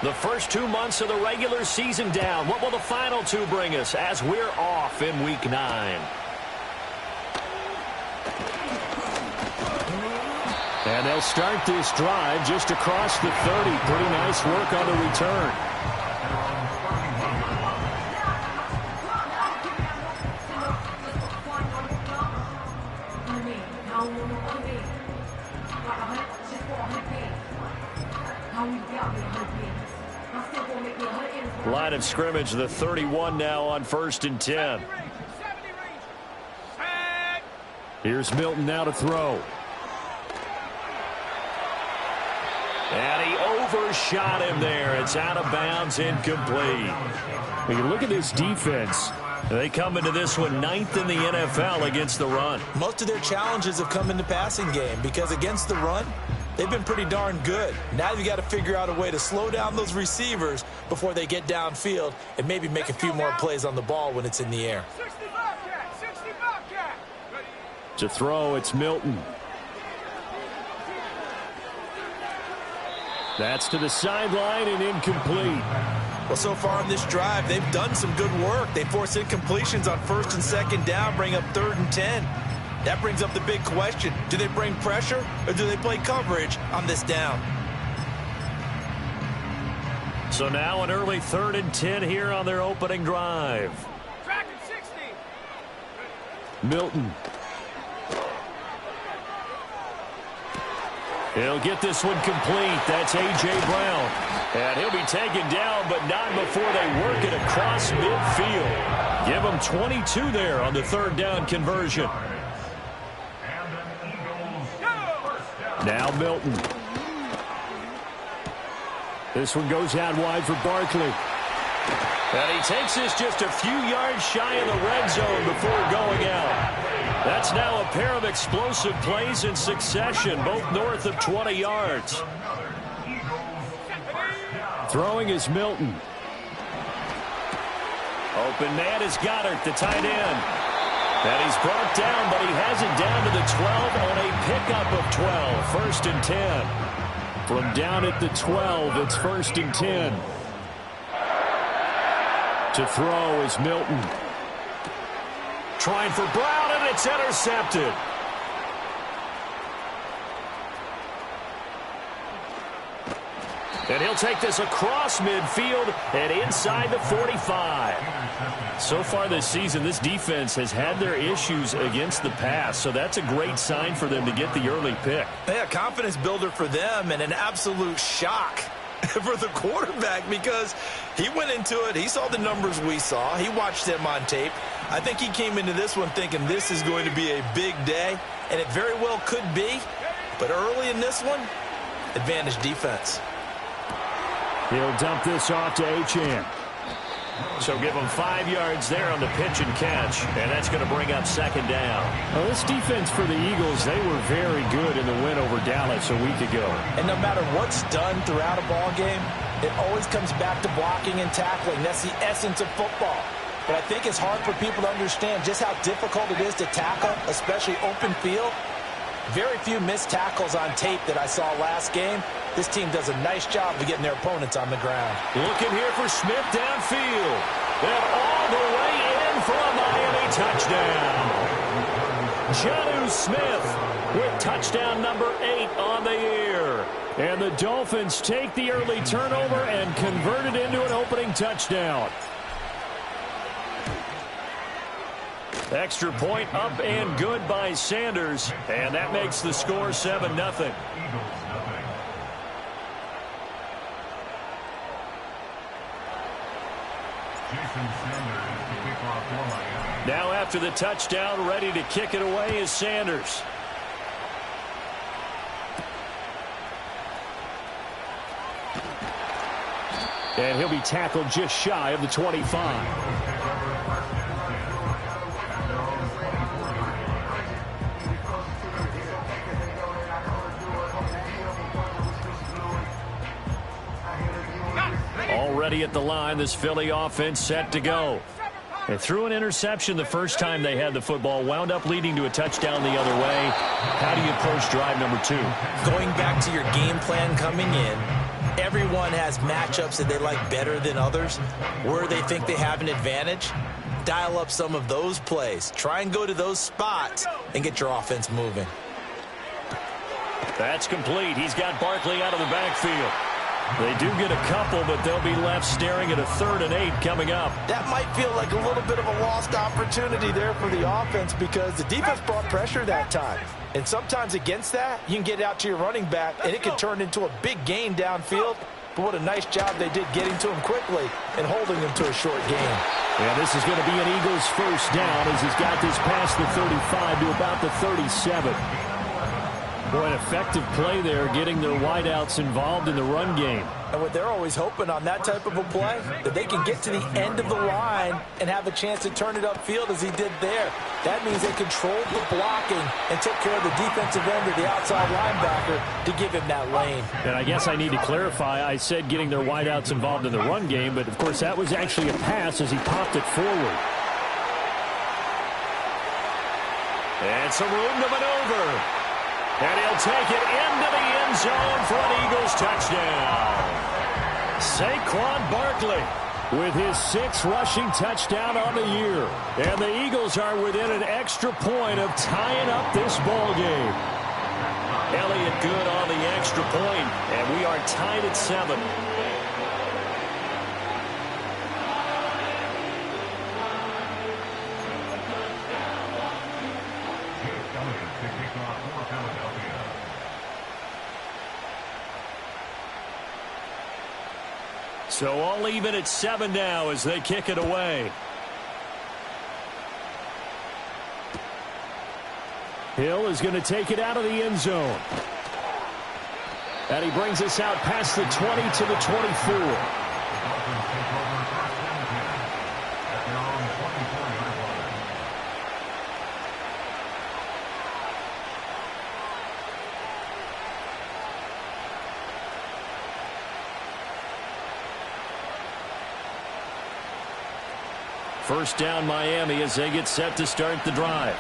The first 2 months of the regular season down. What will the final two bring us as we're off in Week 9? And they'll start this drive just across the 30. Pretty nice work on the return. Line of scrimmage, the 31 now on 1st and 10. Here's Milton now to throw. And he overshot him there. It's out of bounds, incomplete. When you look at this defense, they come into this one 9th in the NFL against the run. Most of their challenges have come in the passing game because against the run, they've been pretty darn good. Now you got to figure out a way to slow down those receivers before they get downfield and maybe make a few more plays on the ball when it's in the air. To throw, it's Milton. That's to the sideline and incomplete. Well, so far on this drive, they've done some good work. They force incompletions on 1st and 2nd down, bring up 3rd and 10. That brings up the big question. Do they bring pressure or do they play coverage on this down? So now an early 3rd and 10 here on their opening drive. Tracking 60. Milton. He'll get this one complete. That's A.J. Brown. And he'll be taken down, but not before they work it across midfield. Give him 22 there on the 3rd down conversion. Now Milton. This one goes out wide for Barkley. And he takes this just a few yards shy of the red zone before going out. That's now a pair of explosive plays in succession, both north of 20 yards. Throwing is Milton. Open man is Goddard, the tight end. And he's brought down, but he has it down to the 12 on a pickup of 12. 1st and 10. From down at the 12, it's 1st and 10. To throw is Milton. Trying for Brown, and it's intercepted. And he'll take this across midfield and inside the 45. So far this season, this defense has had their issues against the pass, so that's a great sign for them to get the early pick. Yeah, confidence builder for them and an absolute shock for the quarterback because he went into it. He saw the numbers we saw. He watched them on tape. I think he came into this one thinking this is going to be a big day, and it very well could be. But early in this one, advantage defense. He'll dump this off to Achane. So give him 5 yards there on the pitch and catch, and that's going to bring up 2nd down. Well, this defense for the Eagles, they were very good in the win over Dallas a week ago. And no matter what's done throughout a ball game, it always comes back to blocking and tackling. That's the essence of football. But I think it's hard for people to understand just how difficult it is to tackle, especially open field. Very few missed tackles on tape that I saw last game. This team does a nice job of getting their opponents on the ground. Looking here for Smith downfield. And all the way in for a Miami touchdown. Jonnu Smith with touchdown number 8 on the year. And the Dolphins take the early turnover and convert it into an opening touchdown. Extra point up and good by Sanders. And that makes the score 7-0. Now after the touchdown, ready to kick it away is Sanders. And he'll be tackled just shy of the 25. Already at the line, this Philly offense set to go. They threw an interception the first time they had the football, wound up leading to a touchdown the other way. How do you approach drive number 2? Going back to your game plan coming in, everyone has matchups that they like better than others, where they think they have an advantage. Dial up some of those plays. Try and go to those spots and get your offense moving. That's complete. He's got Barkley out of the backfield. They do get a couple, but they'll be left staring at a 3rd and 8 coming up. That might feel like a little bit of a lost opportunity there for the offense because the defense brought pressure that time. And sometimes against that, you can get out to your running back, and it can turn into a big gain downfield. But what a nice job they did getting to him quickly and holding him to a short gain. Yeah, this is going to be an Eagles first down as he's got this past the 35 to about the 37. Boy, an effective play there, getting their wideouts involved in the run game. And what they're always hoping on that type of a play, that they can get to the end of the line and have a chance to turn it upfield as he did there. That means they controlled the blocking and took care of the defensive end or the outside linebacker to give him that lane. And I guess I need to clarify, I said getting their wideouts involved in the run game, but of course that was actually a pass as he popped it forward. And some room to maneuver. And he'll take it into the end zone for an Eagles touchdown. Saquon Barkley with his 6th rushing touchdown on the year. And the Eagles are within an extra point of tying up this ball game. Elliott good on the extra point, and we are tied at 7. So all even at 7 now as they kick it away. Hill is going to take it out of the end zone. And he brings us out past the 20 to the 24. First down Miami as they get set to start the drive.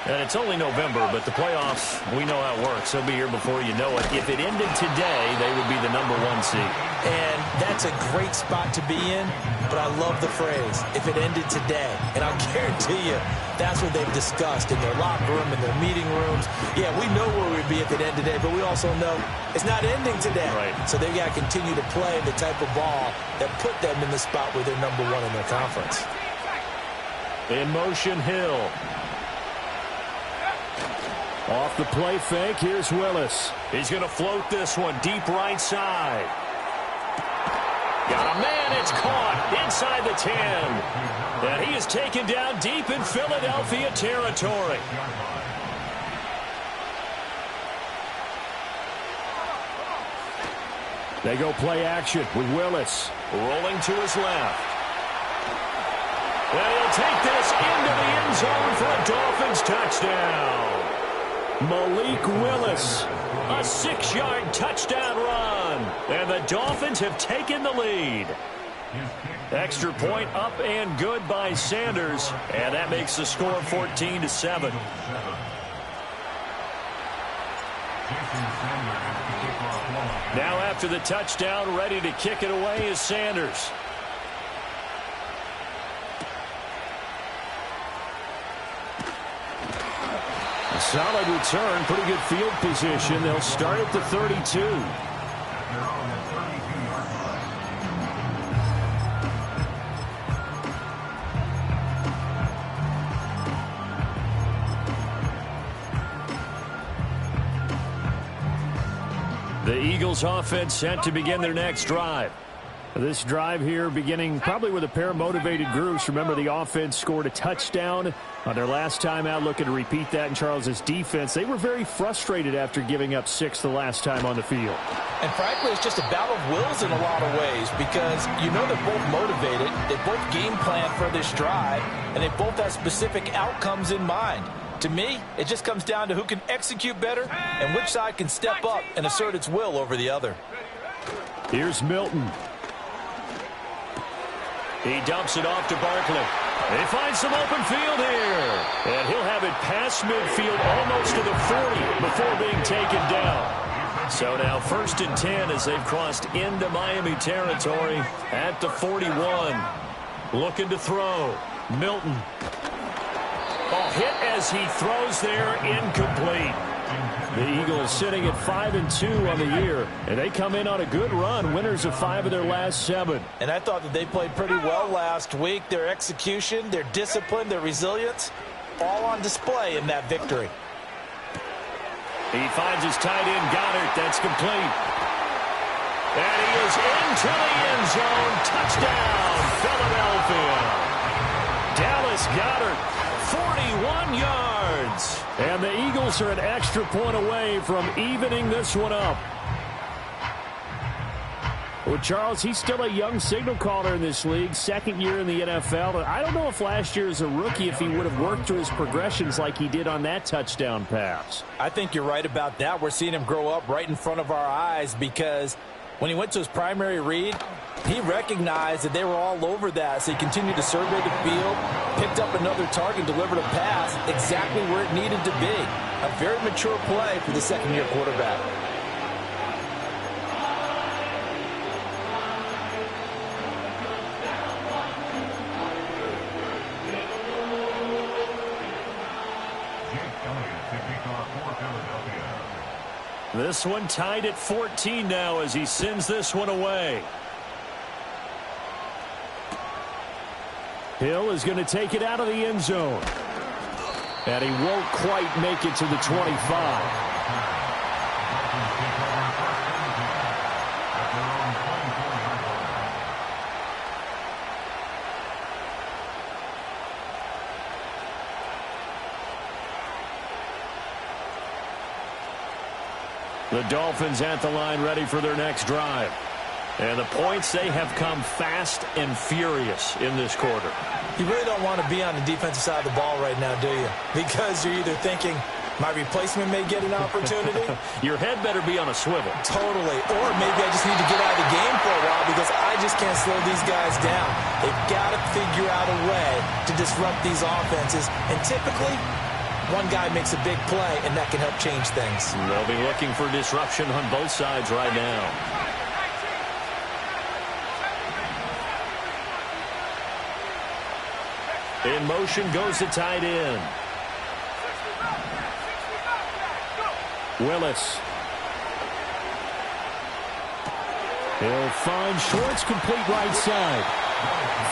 And it's only November, but the playoffs, we know how it works. They'll be here before you know it. If it ended today, they would be the #1 seed. And that's a great spot to be in, but I love the phrase, if it ended today. And I'll guarantee you, that's what they've discussed in their locker room, in their meeting rooms. Yeah, we know where we'd be if it ended today, but we also know it's not ending today. Right. So they've got to continue to play the type of ball that put them in the spot where they're #1 in their conference. In motion, Hill. Off the play fake, here's Willis. He's going to float this one deep right side. Got a man, it's caught inside the 10. And he is taken down deep in Philadelphia territory. They go play action with Willis. Rolling to his left. And he'll take this into the end zone for a Dolphins touchdown. Malik Willis, a 6-yard touchdown run. And the Dolphins have taken the lead. Extra point up and good by Sanders. And that makes the score 14-7. Now after the touchdown, ready to kick it away is Sanders. Solid return, pretty good field position. They'll start at the 32. The Eagles offense set to begin their next drive. This drive here beginning probably with a pair of motivated groups. Remember, the offense scored a touchdown on their last time out, looking to repeat that in Charles's defense. They were very frustrated after giving up 6 the last time on the field. And frankly, it's just a battle of wills in a lot of ways because you know they're both motivated. They both game plan for this drive, and they both have specific outcomes in mind. To me, it just comes down to who can execute better and which side can step up and assert its will over the other. Here's Milton. He dumps it off to Barkley. They find some open field here. And he'll have it past midfield almost to the 40 before being taken down. So now 1st and 10 as they've crossed into Miami territory at the 41. Looking to throw. Milton. Ball hit as he throws there, incomplete. The Eagles sitting at 5-2 on the year, and they come in on a good run, winners of 5 of their last 7. And I thought that they played pretty well last week. Their execution, their discipline, their resilience, all on display in that victory. He finds his tight end, Goddard. That's complete. And he is into the end zone. Touchdown, Philadelphia. Dallas Goedert. 41 yards. And the Eagles are an extra point away from evening this one up. Well, Charles, he's still a young signal caller in this league, 2nd year in the NFL. I don't know if last year as a rookie if he would have worked through his progressions like he did on that touchdown pass. I think you're right about that. We're seeing him grow up right in front of our eyes because when he went to his primary read, he recognized that they were all over that, so he continued to survey the field, picked up another target, delivered a pass exactly where it needed to be. A very mature play for the 2nd-year quarterback. This one tied at 14 now as he sends this one away. Hill is going to take it out of the end zone. And he won't quite make it to the 25. The Dolphins at the line ready for their next drive. And the points, they have come fast and furious in this quarter. You really don't want to be on the defensive side of the ball right now, do you? Because you're either thinking, my replacement may get an opportunity. Your head better be on a swivel. Totally. Or maybe I just need to get out of the game for a while because I just can't slow these guys down. They've got to figure out a way to disrupt these offenses. And typically, one guy makes a big play, and that can help change things. They'll be looking for disruption on both sides right now. In motion goes the tight end. Willis. He'll find Schwartz complete right side.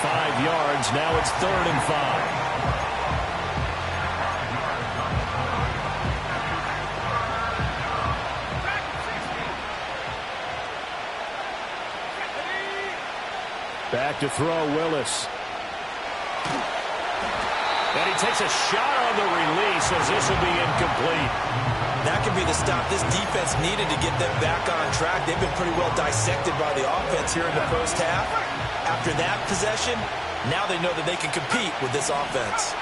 5 yards. Now it's 3rd and 5. Back to throw, Willis. And he takes a shot on the release as this will be incomplete. That could be the stop this defense needed to get them back on track. They've been pretty well dissected by the offense here in the first half. After that possession, now they know that they can compete with this offense.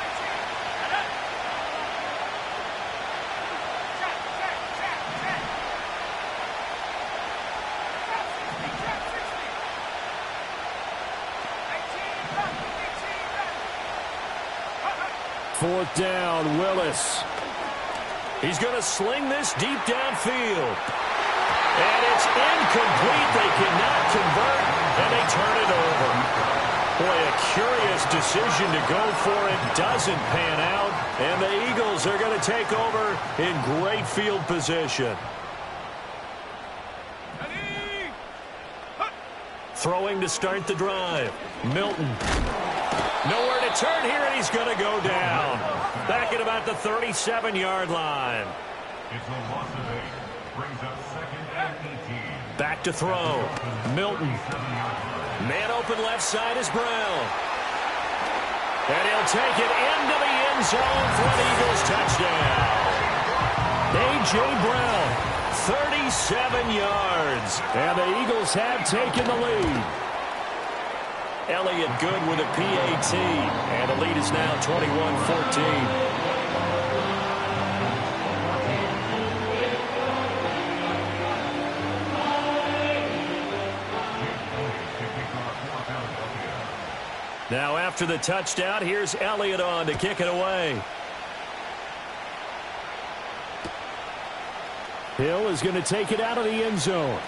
Fourth down, Willis. He's going to sling this deep downfield. And it's incomplete. They cannot convert, and they turn it over. Boy, a curious decision to go for it. Doesn't pan out, and the Eagles are going to take over in great field position. Throwing to start the drive. Milton. Nowhere to turn here, and he's going to go down. Back at about the 37-yard line. It's a loss of 8. Brings up 2nd and 18. Back to throw. Milton. Man open left side is Brown. And he'll take it into the end zone for an Eagles touchdown. A.J. Brown, 37 yards. And the Eagles have taken the lead. Elliott good with a PAT. And the lead is now 21-14. Now after the touchdown, here's Elliott on to kick it away. Hill is going to take it out of the end zone.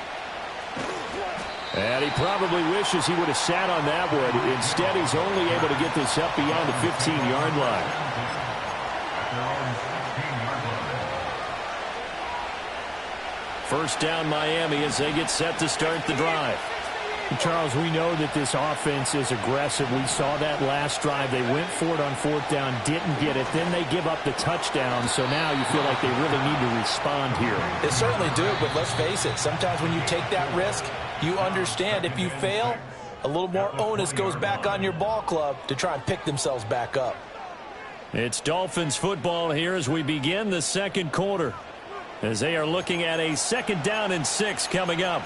And he probably wishes he would have sat on that one. Instead, he's only able to get this up beyond the 15-yard line. First down, Miami, as they get set to start the drive. Charles, we know that this offense is aggressive. We saw that last drive. They went for it on fourth down, didn't get it. Then they give up the touchdown. So now you feel like they really need to respond here. They certainly do, but let's face it. Sometimes when you take that risk, you understand if you fail, a little more onus goes back on your ball club to try and pick themselves back up. It's Dolphins football here as we begin the second quarter, as they are looking at a 2nd down and 6 coming up.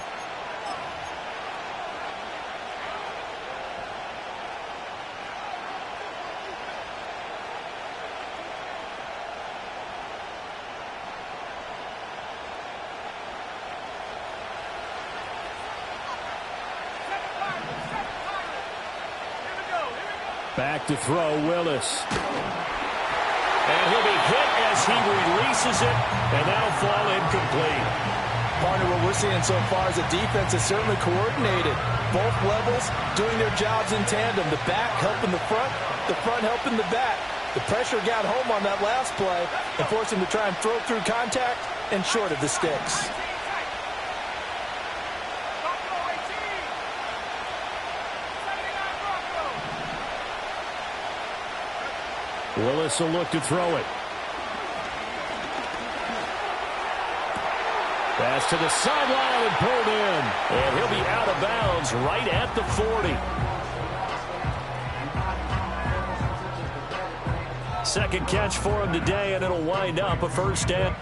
Back to throw, Willis. And he'll be hit as he releases it, and that'll fall incomplete. Partner, what we're seeing so far is the defense is certainly coordinated. Both levels doing their jobs in tandem. The back helping the front helping the back. The pressure got home on that last play and forced him to try and throw through contact and short of the sticks. Willis will look to throw it. Pass to the sideline and pulled in. And he'll be out of bounds right at the 40. Second catch for him today, and it'll wind up a first down.